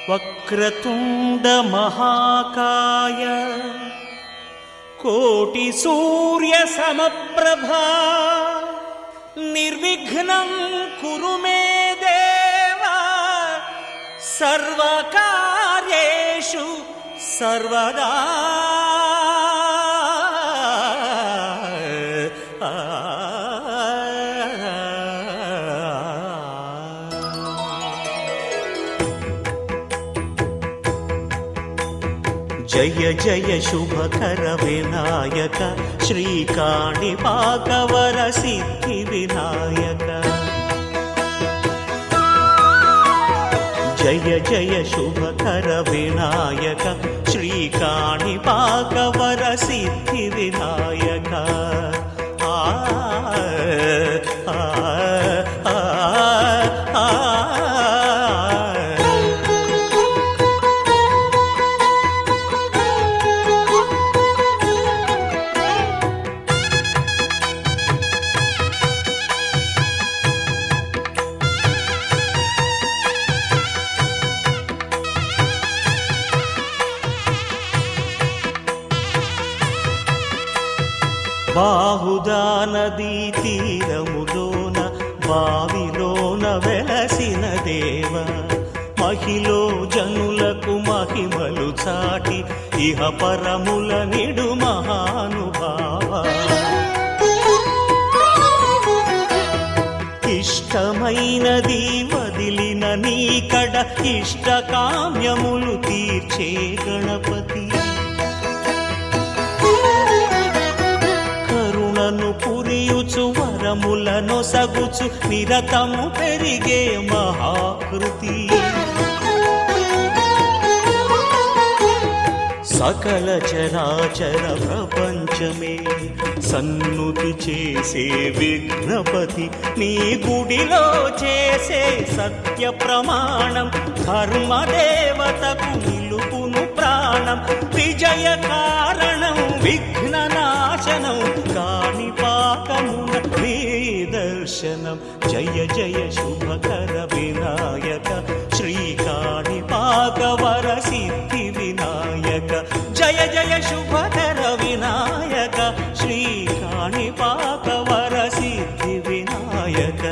వక్రతుండ మహాకాయ కోటి సూర్య సమప్రభా నిర్విఘ్నం కురు మే దేవ సర్వకార్యేషు సర్వదా. జయ జయ శుభకర వినాయక శ్రీకాణిపాకవర సిద్ధి వినాయక. జయ జయ శుభకర వినాయక శ్రీకాణిపాకవర సిద్ధి వినాయక. బాహుదా నదీ తీరములోన బావిలోన వెలసిన దేవ మహిలో జనులకు మహిమలు చాటి ఇహ పరముల నిడు మహానుభావ. ఇష్టమైనది వదిలిన నీకడ ఇష్ట కామ్యములు తీర్చే గణపతి. పురియుచు వరములను సగుచు నిరతము పెరిగే మహాకృతి. సకల చరాచర ప్రపంచమే సన్నుతి చేసే విఘ్నపతి నీ గుడిలో చేసే సత్య ప్రమాణం ధర్మదేవతకు నిలుపును ప్రాణం. విజయ కారణం విఘ్న నాశనం కాణిపాకమున నీ దర్శనం. జయ జయ శుభకర వినాయక శ్రీకాణిపాకవర సిద్ధి వినాయక. జయ జయ శుభకర వినాయక శ్రీకాణిపాకవర సిద్ధి వినాయక.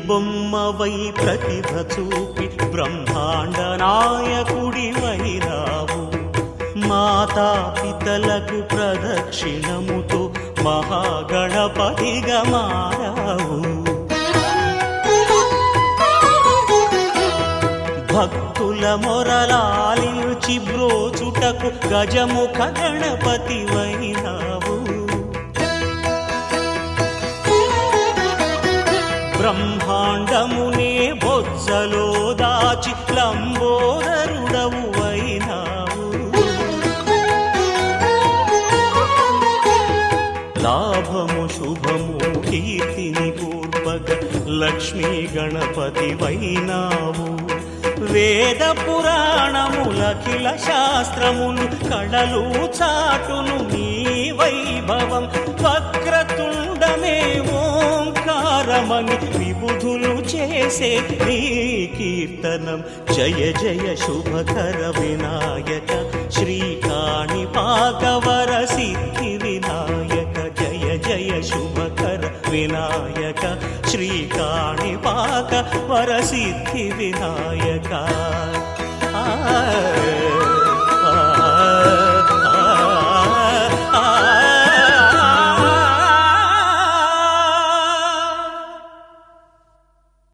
బొమ్మవై ప్రతిభ చూపి బ్రహ్మాండ నాయకుడి వైరావు. మాతా పితలకు ప్రదక్షిణముతో మహాగణపతిగా మారావు. భక్తుల మొరలాలించి బ్రోచుటకు గజముఖ గణపతి వైరావు. బ్రహ్మాండమునే బొజ్జలో దాచి లంబోదరుడవు అయినావు. లాభము శుభము కీర్తిని పూర్వక లక్ష్మీ గణపతి వైనావు. వేద పురాణములఖిల శాస్త్రములు కళలు చాటును నీ వైభవం. వక్రతుండమే ఓంకారమని విబుధులు చేసే నీ కీర్తనం. జయ జయ శుభకర వినాయక శ్రీకాణిపాకవర సిద్ధి వినాయక. జయ జయ శుభకర వినాయక శ్రీకాణిపాకవర సిద్ధి వినాయక.